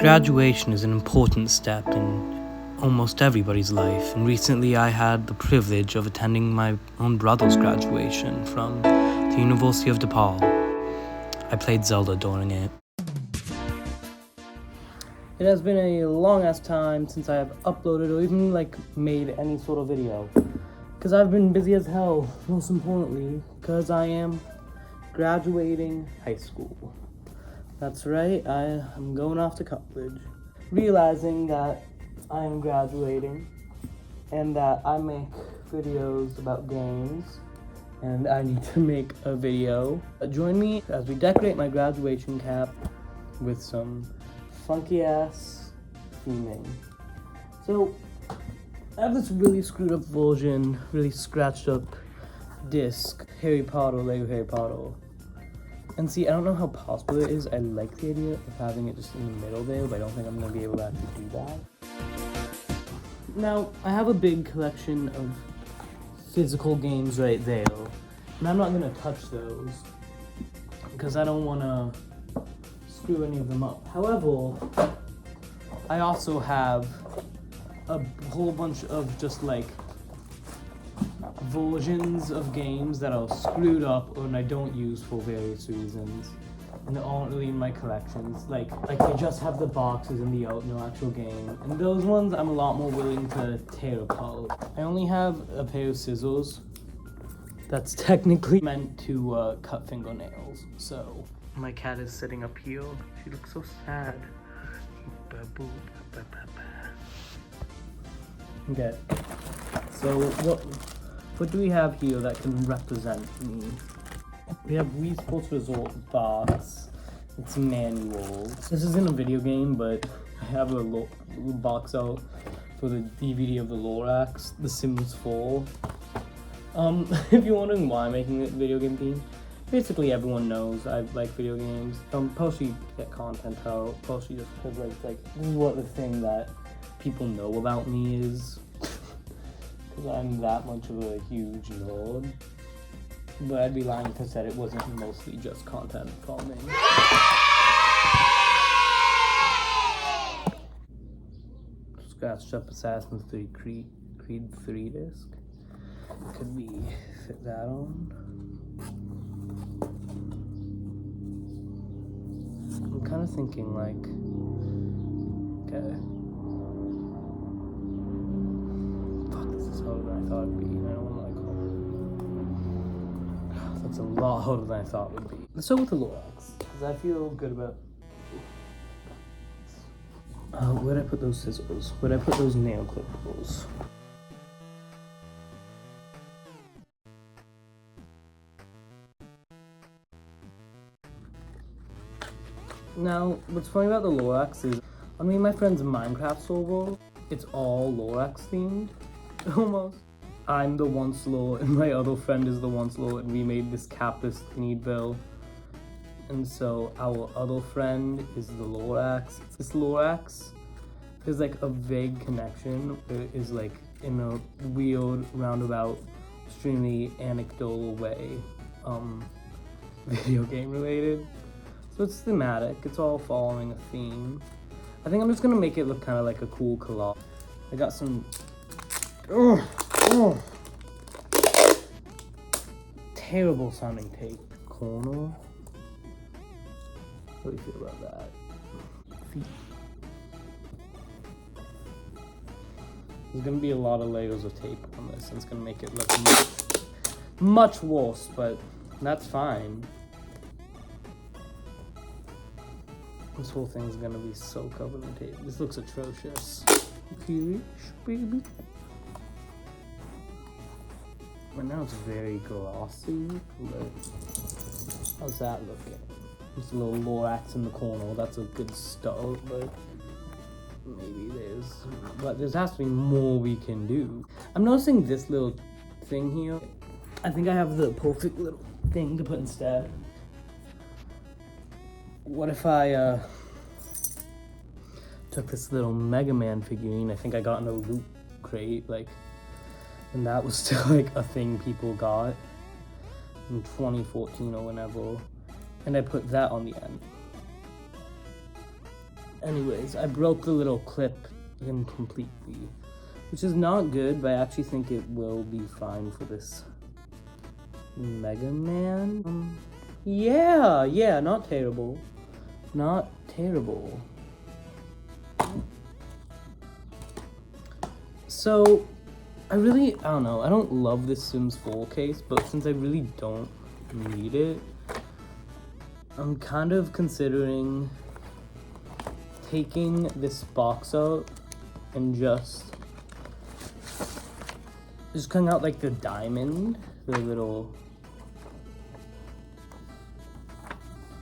Graduation is an important step in almost everybody's life, and recently I had the privilege of attending my own brother's graduation from the University of DePaul. I played Zelda during it. It has been a long-ass time since I have uploaded or even made any sort of video, because I've been busy as hell, most importantly, because I am graduating high school. That's right, I am going off to college. Realizing that I am graduating and that I make videos about games and I need to make a video. Join me as we decorate my graduation cap with some funky ass theming. So I have this really screwed up version, really scratched up disc, Lego Harry Potter. And see, I don't know how possible it is. I like the idea of having it just in the middle there, but I don't think I'm going to be able to actually do that. Now, I have a big collection of physical games right there, and I'm not going to touch those because I don't want to screw any of them up. However, I also have a whole bunch of just versions of games that are screwed up and I don't use for various reasons, and they aren't really in my collections. Like I just have the boxes and the no actual game, and those ones I'm a lot more willing to tear apart. I only have a pair of scissors that's technically meant to cut fingernails. So my cat is sitting up here. She looks so sad. Okay, so what do we have here that can represent me? We have Wii Sports Resort box. It's manual. This isn't a video game, but I have a little box out for the DVD of the Lorax, The Sims 4. If you're wondering why I'm making a video game theme, basically everyone knows I like video games. Partially to get content out, partially just because this is what the thing that people know about me is. Because I'm that much of a huge nerd. But I'd be lying if I said it wasn't mostly just content farming. Scratched up Assassin's Creed 3 disc. Could we fit that on? I'm kind of thinking okay. Harder than I thought it'd be, and I don't want to that's a lot harder than I thought it would be. Let's start with the Lorax, because I feel good about where'd I put those scissors? Where'd I put those nail clippers? Now, what's funny about the Lorax is, on me and my friend's Minecraft server, it's all Lorax themed. Almost. I'm the once lore and my other friend is the once lore, and we made this capless need bill. And so our other friend is the Lorax. This Lorax is a vague connection. It is in a weird, roundabout, extremely anecdotal way, video game related. So it's thematic. It's all following a theme. I think I'm just gonna make it look kind of like a cool collage. I got some terrible sounding tape. Corner. What do you feel about that? Feet. There's gonna be a lot of layers of tape on this, and it's gonna make it look much worse, but that's fine. This whole thing's gonna be so covered in tape. This looks atrocious. Peach, baby. But now it's very glossy, but how's that looking? Just a little Lorax in the corner, that's a good start, but maybe there has to be more we can do. I'm noticing this little thing here. I think I have the perfect little thing to put instead. What if I took this little Mega Man figurine I think I got in a loot crate, and that was still a thing people got in 2014 or whenever, and I put that on the end. Anyways, I broke the little clip incompletely, which is not good, but I actually think it will be fine for this Mega Man. Yeah, not terrible. Not terrible. So, I don't know, I don't love this Sims 4 case, but since I really don't need it, I'm kind of considering taking this box out and just cutting out like the diamond, the little.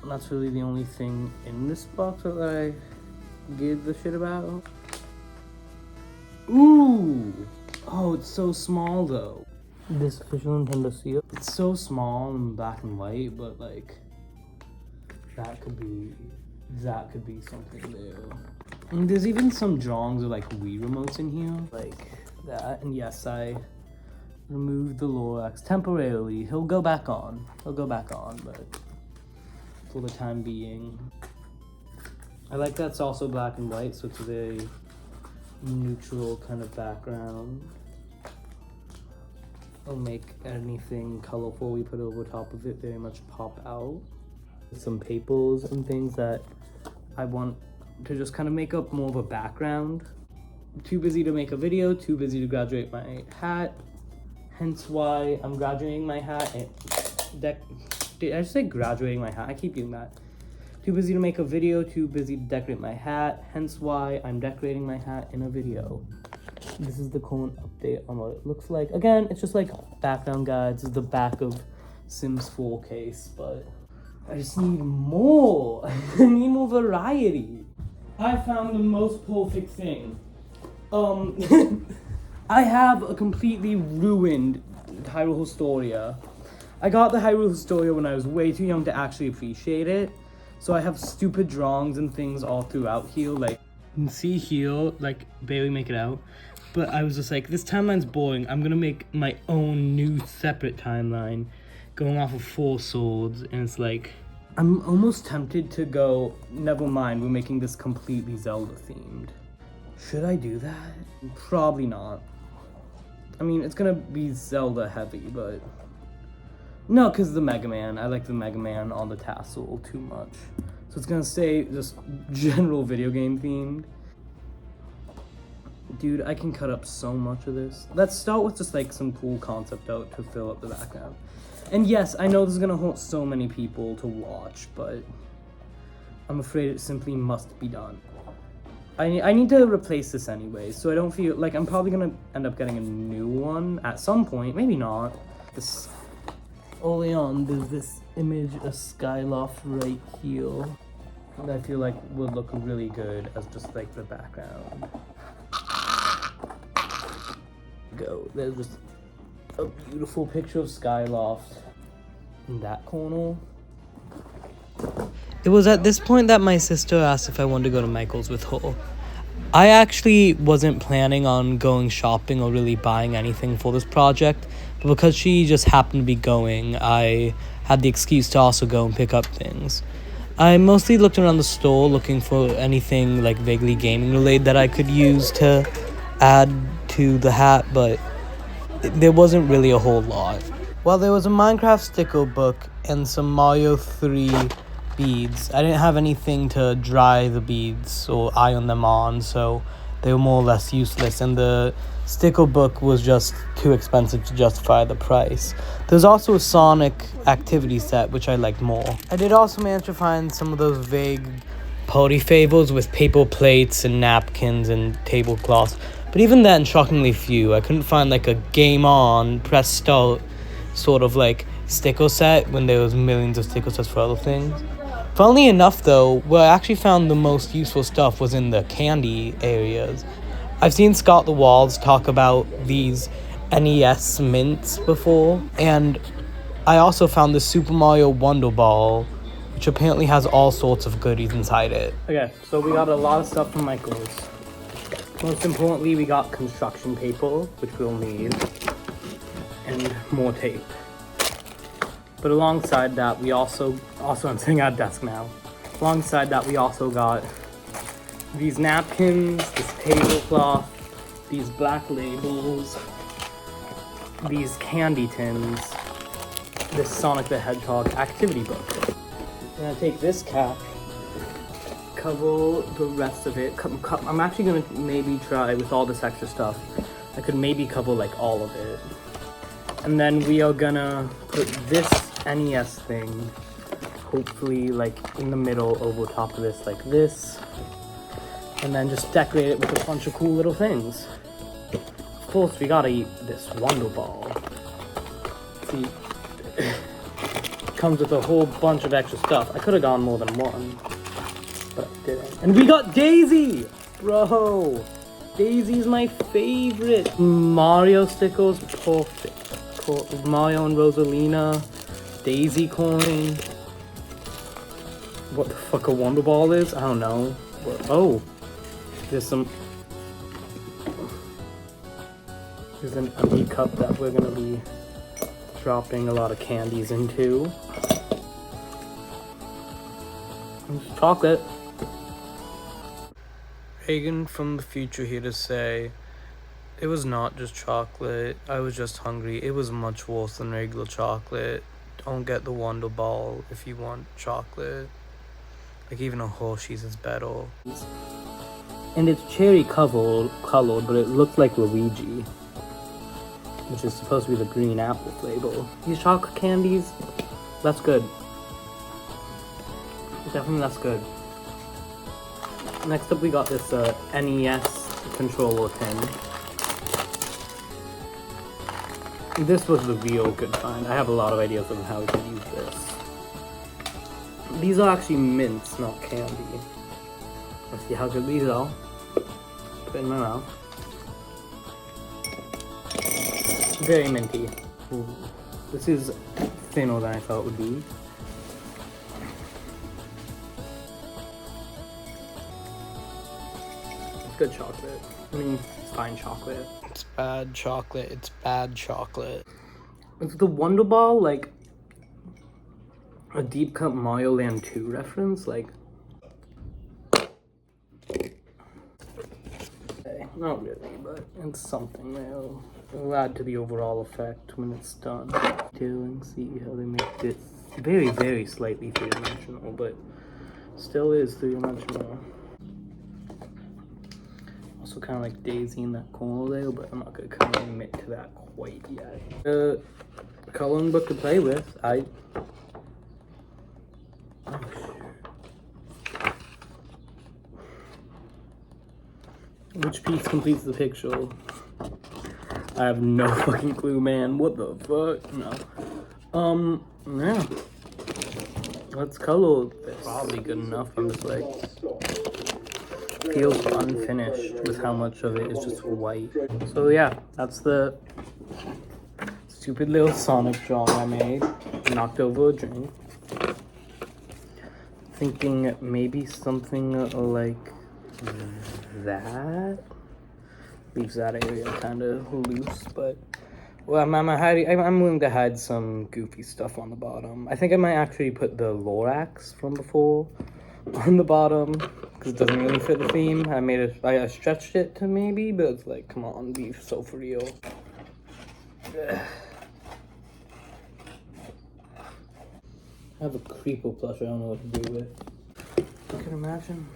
And that's really the only thing in this box that I give a shit about. Ooh! Oh, it's so small though. This official Nintendo seal. It's so small and black and white, but like that could be something new. And there's even some drawings of like Wii remotes in here, like that. And yes, I removed the Lorax temporarily. He'll go back on, but for the time being. I like that it's also black and white, so it's a very neutral kind of background. I'll make anything colorful we put over top of it very much pop out. Some papers and things that I want to just kind of make up more of a background. Too busy to make a video, too busy to graduate my hat. Hence why I'm graduating my hat and did I just say graduating my hat? I keep doing that. Too busy to make a video, too busy to decorate my hat. Hence why I'm decorating my hat in a video. This is the current update on what it looks like. Again, it's just like background guides. This is the back of Sims 4 case, but I just need more. I need more variety. I found the most perfect thing. I have a completely ruined Hyrule Historia. I got the Hyrule Historia when I was way too young to actually appreciate it. So I have stupid drawings and things all throughout here. Like, you can see here, like, barely make it out. But I was just like, this timeline's boring. I'm gonna make my own new separate timeline going off of 4 swords. And it's like, I'm almost tempted to go, never mind, we're making this completely Zelda themed. Should I do that? Probably not. I mean, it's gonna be Zelda heavy, but no, because the Mega Man. I like the Mega Man on the tassel too much. So it's gonna stay just general video game themed. Dude, I can cut up so much of this. Let's start with just like some cool concept art to fill up the background. And yes, I know this is gonna hurt so many people to watch, but I'm afraid it simply must be done. I need to replace this anyway, so I don't feel like I'm probably gonna end up getting a new one at some point, maybe not. This early on, there's this image of Skyloft right here that I feel like would look really good as just like the background. Go. There's just a beautiful picture of Skyloft in that corner. It was at this point that my sister asked if I wanted to go to Michael's with her. I actually wasn't planning on going shopping or really buying anything for this project, but because she just happened to be going, I had the excuse to also go and pick up things. I mostly looked around the store looking for anything like vaguely gaming related that I could use to add to the hat, but there wasn't really a whole lot. While there was a Minecraft sticker book and some Mario 3 beads, I didn't have anything to dry the beads or iron them on, so they were more or less useless, and the sticker book was just too expensive to justify the price. There's also a Sonic activity set, which I liked more. I did also manage to find some of those vague party favors with paper plates and napkins and tablecloths, but even then, shockingly few. I couldn't find like a game on, press start sort of like sticker set when there was millions of sticker sets for other things. Funnily enough though, where I actually found the most useful stuff was in the candy areas. I've seen Scott the Walls talk about these NES mints before, and I also found the Super Mario Wonder Ball, which apparently has all sorts of goodies inside it. Okay, so we got a lot of stuff from Michael's. Most importantly, we got construction paper, which we'll need, and more tape. But alongside that, we also I'm sitting at a desk now. Alongside that, we also got these napkins, this tablecloth, these black labels, these candy tins, this Sonic the Hedgehog activity book. I'm gonna take this cap, cover the rest of it. I'm actually gonna maybe try with all this extra stuff. I could maybe cover like all of it. And then we are gonna put this NES thing, hopefully like in the middle over top of this like this. And then just decorate it with a bunch of cool little things. Of course, we gotta eat this Wonder Ball. See, comes with a whole bunch of extra stuff. I could have gone more than one, but I didn't. And we got Daisy! Bro! Daisy's my favorite. Mario stickers, perfect. Mario and Rosalina. Daisy coin. What the fuck a Wonder Ball is? I don't know. Oh! There's an empty cup that we're gonna be dropping a lot of candies into. It's chocolate. Reagan from the future here to say, it was not just chocolate. I was just hungry. It was much worse than regular chocolate. Don't get the Wonder Ball if you want chocolate. Like even a Hershey's is better. And it's cherry colored, but it looks like Luigi, which is supposed to be the green apple flavor. These chocolate candies, that's good. Definitely that's good. Next up we got this NES controller tin. This was the real good find. I have a lot of ideas on how we can use this. These are actually mints, not candy. Let's see how good these are. Put it in my mouth. Very minty. Ooh. This is thinner than I thought it would be. It's good chocolate. I mean, it's fine chocolate. It's bad chocolate. It's bad chocolate. Is the Wonder Ball like a Deep Cut Mario Land 2 reference? Like, not really, but it's something that'll add to the overall effect when it's done. And see how they make this very, very slightly three-dimensional, but still is three-dimensional. Also kind of like Daisy in that corner there, but I'm not gonna kind of admit to that quite yet. Coloring book to play with. Which piece completes the picture? I have no fucking clue, man. What the fuck? No. Yeah. Let's color this. Probably good enough. I'm just like, feels unfinished with how much of it is just white. So yeah, that's the stupid little Sonic drawing I made. Knocked over a drink. Thinking maybe something like that. Leaves that area kind of loose, but well, I'm willing to hide some goofy stuff on the bottom. I think I might actually put the Lorax from before on the bottom because it doesn't really fit the theme. I stretched it to maybe, but it's like, come on, be so for real. Ugh. I have a Creeper plush I don't know what to do with. I can imagine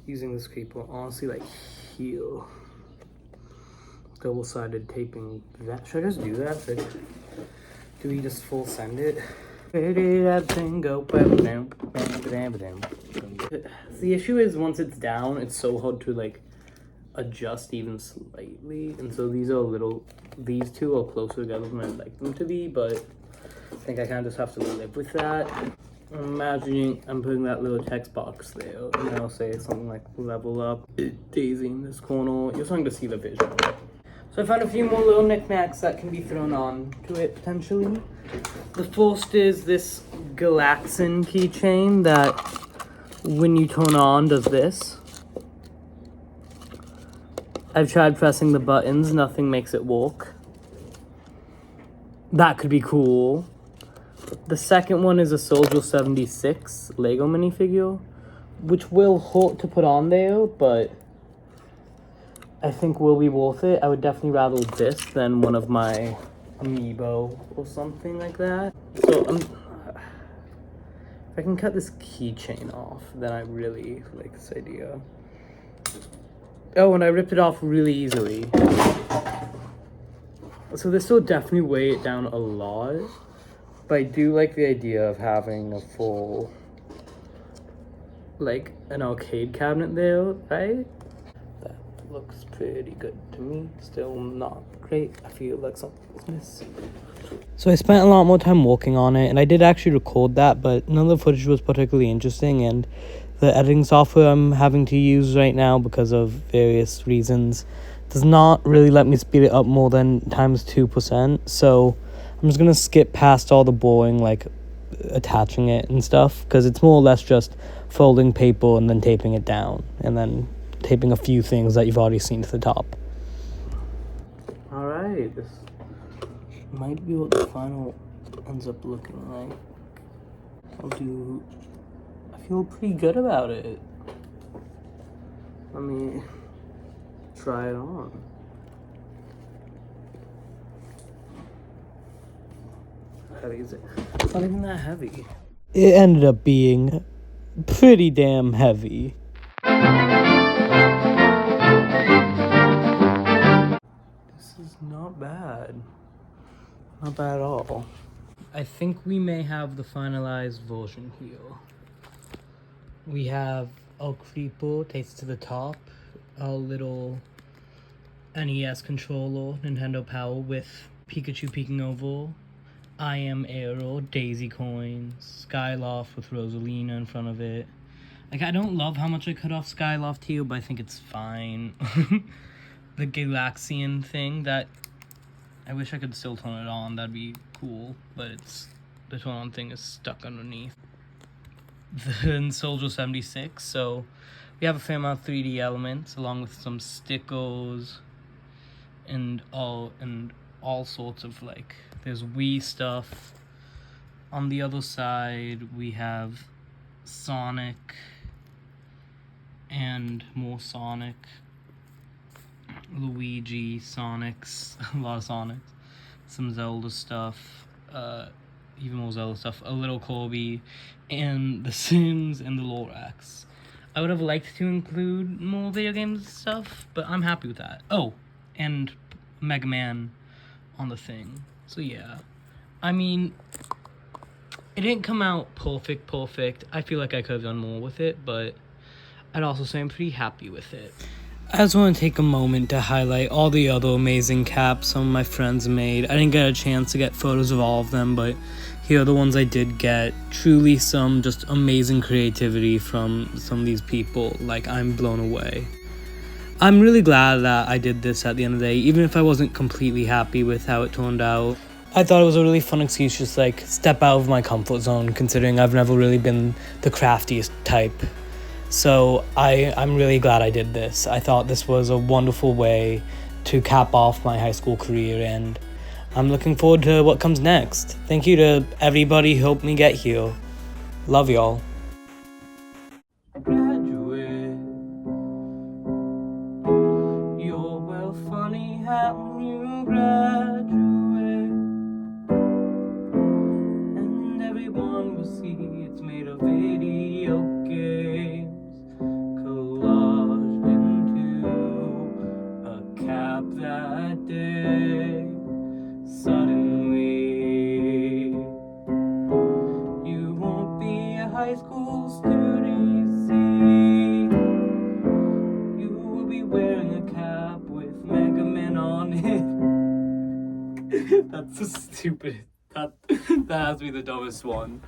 using this Creeper, honestly, like here. Double-sided taping that. Should I just do that? Do we just full send it? The issue is once it's down, it's so hard to like adjust even slightly, and so these two are closer together than I'd like them to be, but I think I kind of just have to live with that. I'm imagining I'm putting that little text box there, and I'll say something like level up, Daisy in this corner. You're starting to see the vision. So I found a few more little knickknacks that can be thrown on to it potentially. The first is this Galaxin keychain that when you turn on does this. I've tried pressing the buttons, nothing makes it work. That could be cool. The second one is a Soldier 76 Lego minifigure. which will hurt to put on there, but I think will be worth it. I would definitely rather this than one of my amiibo or something like that. So if I can cut this keychain off, then I really like this idea. Oh, and I ripped it off really easily. So this will definitely weigh it down a lot, but I do like the idea of having a full, like, an arcade cabinet there, right? That looks pretty good to me. Still not great. I feel like something's missing. So I spent a lot more time working on it, and I did actually record that, but none of the footage was particularly interesting, and the editing software I'm having to use right now because of various reasons does not really let me speed it up more than times 2%, so I'm just gonna skip past all the boring, like, attaching it and stuff, because it's more or less just folding paper and then taping it down, and then taping a few things that you've already seen to the top. Alright, this might be what the final ends up looking like. I feel pretty good about it. Let me try it on. How heavy is it? It's not even that heavy. It ended up being pretty damn heavy. This is not bad. Not bad at all. I think we may have the finalized version here. We have a creeper takes to the top, a little NES controller, Nintendo Power with Pikachu peeking over, I Am Arrow, Daisy coins, Skyloft with Rosalina in front of it. Like, I don't love how much I cut off Skyloft here, but I think it's fine. The Galaxian thing that I wish I could still turn it on, that'd be cool, but the turn on thing is stuck underneath. Then Soldier 76, so we have a fair amount of 3D elements along with some stickers and all sorts of, like, there's Wii stuff. On the other side we have Sonic and more Sonic, Luigi, Sonics, a lot of Sonics, some Zelda stuff, even more Zelda stuff, a little Kirby, and The Sims and the Lorax. I would have liked to include more video games stuff, but I'm happy with that. Oh, and Mega Man on the thing. So yeah, I mean, it didn't come out perfect. I feel like I could have done more with it, but I'd also say I'm pretty happy with it. I just want to take a moment to highlight all the other amazing caps some of my friends made. I didn't get a chance to get photos of all of them, but here are the ones I did get. Truly some just amazing creativity from some of these people. Like, I'm blown away. I'm really glad that I did this at the end of the day, even if I wasn't completely happy with how it turned out. I thought it was a really fun excuse just, like, step out of my comfort zone, considering I've never really been the craftiest type. So I'm really glad I did this. I thought this was a wonderful way to cap off my high school career, and I'm looking forward to what comes next. Thank you to everybody who helped me get here. Love y'all. Graduate. You're well funny how you graduate. And everyone will see it's made of video games. Collaged into a cap that day. Suddenly, you won't be a high school student, see. You will be wearing a cap with Mega Man on it. That's so stupid. That has to be the dumbest one.